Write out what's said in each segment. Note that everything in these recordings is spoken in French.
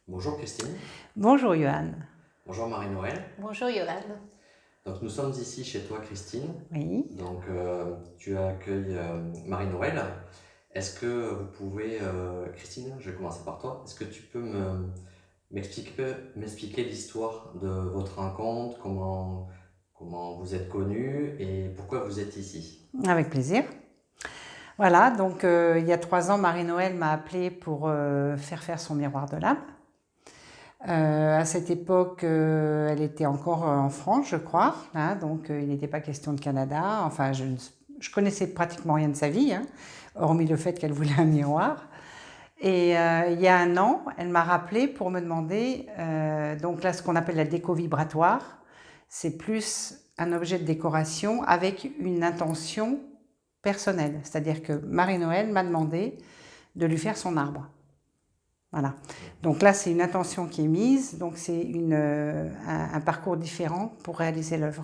Bonjour Christine. Bonjour Johan. Bonjour Marie-Noël. Bonjour Johan. Donc nous sommes ici chez toi Christine. Oui. Donc tu accueilles Marie-Noël. Est-ce que vous pouvez, Christine, je vais commencer par toi. Est-ce que tu peux m'expliquer l'histoire de votre rencontre, comment vous êtes connus et pourquoi vous êtes ici? Avec plaisir. Voilà, donc il y a 3 ans, Marie-Noël m'a appelée pour faire son miroir de l'âme. À cette époque, elle était encore en France, je crois, hein, donc il n'était pas question de Canada. Enfin, je connaissais pratiquement rien de sa vie, hein, hormis le fait qu'elle voulait un miroir. Et il y a 1 an, elle m'a rappelé pour me demander, donc là, ce qu'on appelle la déco vibratoire, c'est plus un objet de décoration avec une intention personnelle. C'est-à-dire que Marie-Noël m'a demandé de lui faire son arbre. Voilà. Donc là, c'est une intention qui est mise, donc c'est un parcours différent pour réaliser l'œuvre.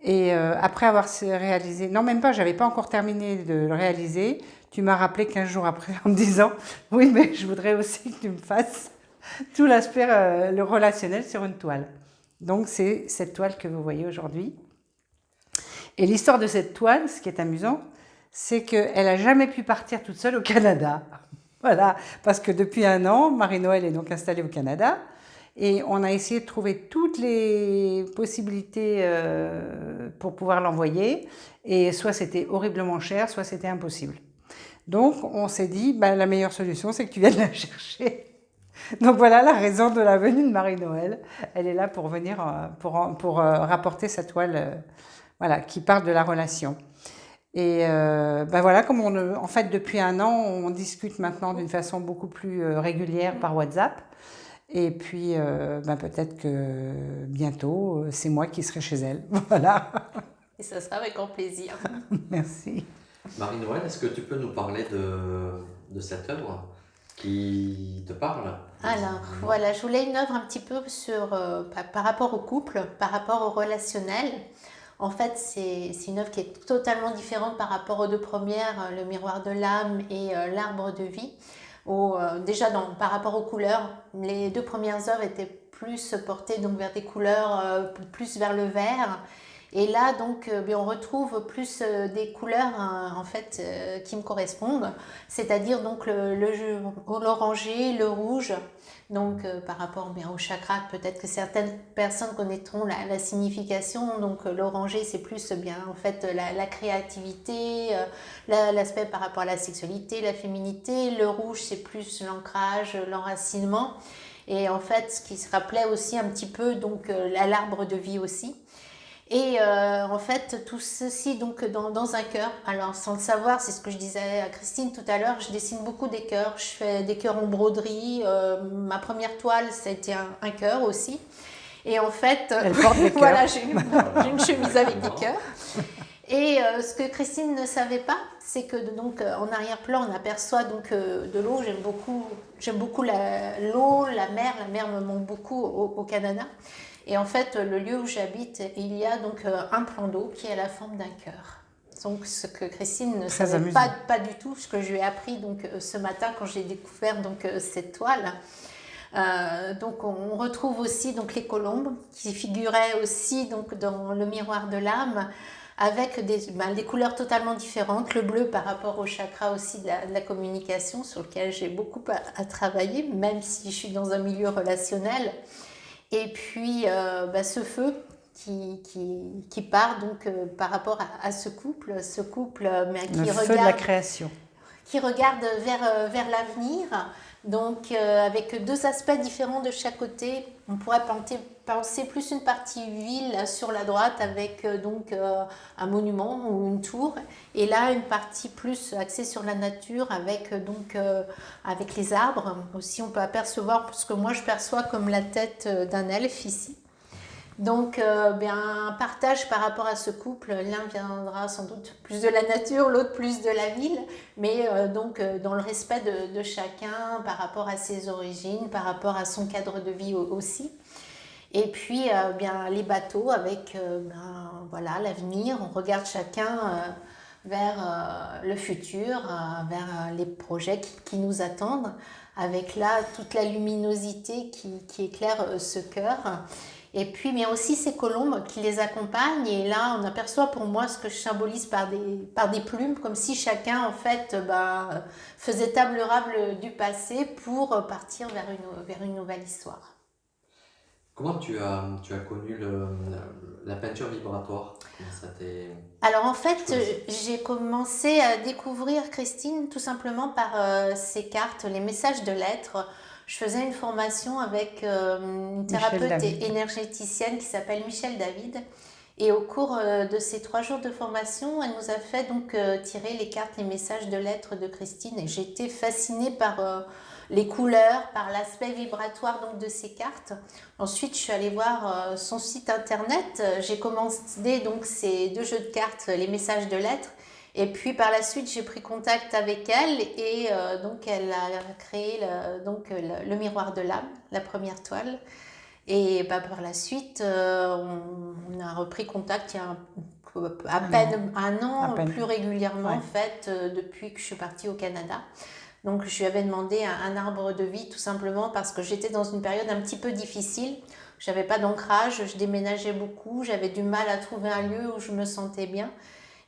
Et après avoir réalisé, non même pas, j'avais pas encore terminé de le réaliser, tu m'as rappelé 15 jours après en me disant « Oui, mais je voudrais aussi que tu me fasses tout l'aspect le relationnel sur une toile. » Donc c'est cette toile que vous voyez aujourd'hui. Et l'histoire de cette toile, ce qui est amusant, c'est qu'elle n'a jamais pu partir toute seule au Canada. Voilà, parce que depuis 1 an, Marie-Noël est donc installée au Canada. Et on a essayé de trouver toutes les possibilités pour pouvoir l'envoyer. Et soit c'était horriblement cher, soit c'était impossible. Donc on s'est dit, bah, la meilleure solution, c'est que tu viennes la chercher. Donc voilà la raison de la venue de Marie-Noël. Elle est là pour venir, pour rapporter sa toile voilà, qui parle de la relation. Et ben voilà, comme en fait depuis 1 an, on discute maintenant d'une façon beaucoup plus régulière par WhatsApp. Et puis, ben peut-être que bientôt, c'est moi qui serai chez elle. Voilà. Et ça sera avec grand plaisir. Merci. Marie-Noël, est-ce que tu peux nous parler de cette œuvre qui te parle? Alors, voilà, je voulais une œuvre un petit peu sur, par rapport au couple, par rapport au relationnel. En fait, c'est une œuvre qui est totalement différente par rapport aux 2 premières, le miroir de l'âme et l'arbre de vie. Déjà, par rapport aux couleurs, les 2 premières œuvres étaient plus portées donc, vers des couleurs plus vers le vert. Et là, donc, on retrouve plus des couleurs en fait qui me correspondent, c'est-à-dire donc l'oranger, le rouge. Donc, par rapport au chakra, peut-être que certaines personnes connaîtront la signification. Donc, l'oranger, c'est plus bien en fait la créativité, l'aspect par rapport à la sexualité, la féminité. Le rouge, c'est plus l'ancrage, l'enracinement. Et en fait, ce qui se rappelait aussi un petit peu donc à l'arbre de vie aussi. Et en fait, tout ceci donc dans un cœur. Alors, sans le savoir, c'est ce que je disais à Christine tout à l'heure, je dessine beaucoup des cœurs. Je fais des cœurs en broderie. Ma première toile, ça a été un cœur aussi. Et en fait, Elle porte des cœurs. voilà, j'ai une chemise avec des cœurs. Et ce que Christine ne savait pas, c'est que donc en arrière-plan, on aperçoit donc de l'eau. J'aime beaucoup l'eau, la mer. La mer me manque beaucoup au Canada. Et en fait, le lieu où j'habite, il y a donc un plan d'eau qui a la forme d'un cœur. Donc, ce que Christine ne Très savait amusant. pas du tout, ce que je lui ai appris donc ce matin quand j'ai découvert donc cette toile. Donc, on retrouve aussi donc les colombes qui figuraient aussi donc dans le miroir de l'âme, avec des couleurs totalement différentes. Le bleu par rapport au chakra aussi de la communication, sur lequel j'ai beaucoup à travailler, même si je suis dans un milieu relationnel. Et puis ce feu qui part donc par rapport à ce couple mais Le feu de la création. qui regarde vers l'avenir, donc avec 2 aspects différents de chaque côté. On pourrait penser plus une partie ville sur la droite avec donc un monument ou une tour, et là une partie plus axée sur la nature avec donc avec les arbres. Aussi, on peut apercevoir ce que moi je perçois comme la tête d'un elfe ici. Donc, un partage par rapport à ce couple. L'un viendra sans doute plus de la nature, l'autre plus de la ville, mais dans le respect de chacun par rapport à ses origines, par rapport à son cadre de vie aussi. Et puis, les bateaux avec voilà, l'avenir. On regarde chacun vers le futur, vers les projets qui nous attendent, avec là toute la luminosité qui éclaire ce cœur. Et puis, mais aussi ces colombes qui les accompagnent. Et là, on aperçoit pour moi ce que je symbolise par des plumes, comme si chacun, en fait, faisait table rase du passé pour partir vers une nouvelle histoire. Comment tu as connu la peinture vibratoire? Comment ça t'est Alors, en fait, choisi? j'ai commencé à découvrir Christine tout simplement par ces cartes, les messages de lettres. Je faisais une formation avec une Michel thérapeute David. et énergéticienne qui s'appelle Michel David. Et au cours de ces 3 jours de formation, elle nous a fait donc tirer les cartes, les messages de lettres de Christine. Et j'étais fascinée par les couleurs, par l'aspect vibratoire donc de ces cartes. Ensuite, je suis allée voir son site internet. J'ai commencé donc ces 2 jeux de cartes, les messages de lettres. Et puis par la suite, j'ai pris contact avec elle et donc elle a créé le miroir de l'âme, la première toile. Et par la suite, on a repris contact il y a à peine un À an, peine. plus régulièrement Ouais. en fait, depuis que je suis partie au Canada. Donc je lui avais demandé un arbre de vie tout simplement parce que j'étais dans une période un petit peu difficile. J'avais pas d'ancrage, je déménageais beaucoup, j'avais du mal à trouver un lieu où je me sentais bien.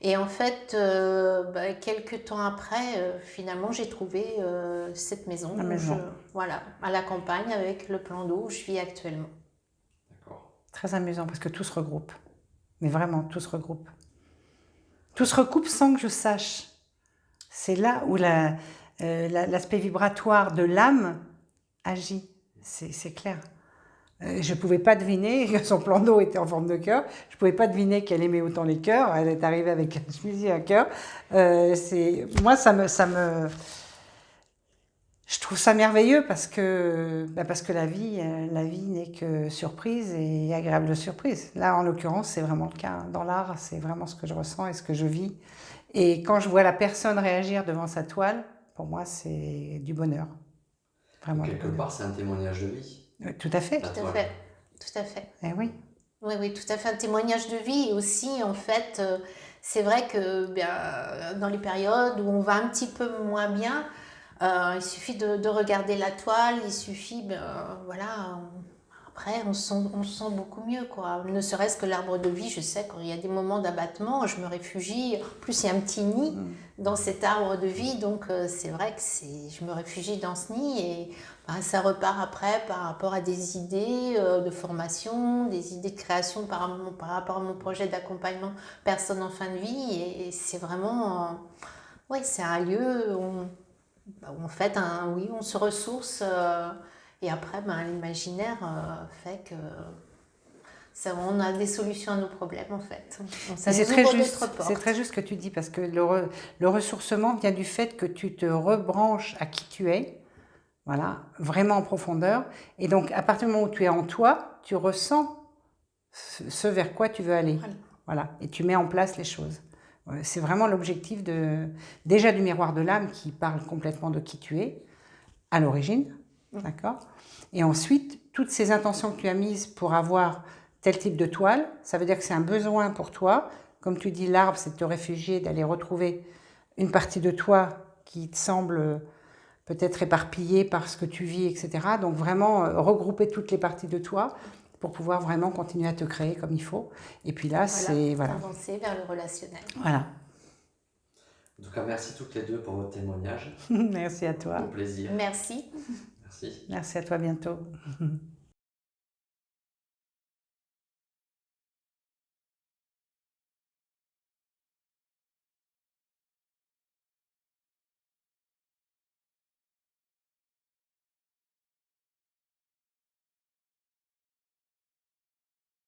Et en fait, quelques temps après, finalement, j'ai trouvé cette maison, La maison. voilà, à la campagne avec le plan d'eau où je vis actuellement. D'accord. Très amusant parce que tout se regroupe. Mais vraiment, tout se regroupe. Tout se recoupe sans que je sache. C'est là où l'aspect vibratoire de l'âme agit. C'est clair. Je ne pouvais pas deviner que son plan d'eau était en forme de cœur. Je ne pouvais pas deviner qu'elle aimait autant les cœurs. Elle est arrivée avec un chemise et un cœur. Moi, je trouve ça merveilleux parce que la vie n'est que surprise et agréable de surprise. Là, en l'occurrence, c'est vraiment le cas. Dans l'art, c'est vraiment ce que je ressens et ce que je vis. Et quand je vois la personne réagir devant sa toile, pour moi, c'est du bonheur. Vraiment Donc, du quelque bonheur. part, c'est un témoignage de vie, Tout à fait. la Tout à toile. fait, tout à fait. Eh oui. Oui, oui, tout à fait. Un témoignage de vie et aussi, en fait, c'est vrai que dans les périodes où on va un petit peu moins bien, il suffit de regarder la toile, il suffit, voilà, après on se sent beaucoup mieux, quoi. Ne serait-ce que l'arbre de vie, je sais quand il y a des moments d'abattement, je me réfugie. En plus, il y a un petit nid dans cet arbre de vie, donc c'est vrai que je me réfugie dans ce nid et ça repart après par rapport à des idées de formation, des idées de création par rapport à mon projet d'accompagnement personne en fin de vie. Et c'est vraiment, oui, c'est un lieu où en fait, oui, on se ressource et après, l'imaginaire fait que on a des solutions à nos problèmes en fait. Donc, ça Mais c'est nous très ouvre juste, d'autres c'est portes. très juste ce que tu dis parce que le ressourcement vient du fait que tu te rebranches à qui tu es, voilà, vraiment en profondeur. Et donc, à partir du moment où tu es en toi, tu ressens ce vers quoi tu veux aller. Voilà. Et tu mets en place les choses. C'est vraiment l'objectif déjà du miroir de l'âme qui parle complètement de qui tu es à l'origine, d'accord? Et ensuite, toutes ces intentions que tu as mises pour avoir tel type de toile, ça veut dire que c'est un besoin pour toi. Comme tu dis, l'arbre, c'est de te réfugier, d'aller retrouver une partie de toi qui te semble peut-être éparpillée par ce que tu vis, etc. Donc vraiment regrouper toutes les parties de toi pour pouvoir vraiment continuer à te créer comme il faut. Et puis là, c'est... Voilà. Avancer vers le relationnel. Voilà. En tout cas, merci toutes les deux pour votre témoignage. Merci à toi. Au plaisir. Merci. Merci. Merci à toi, bientôt.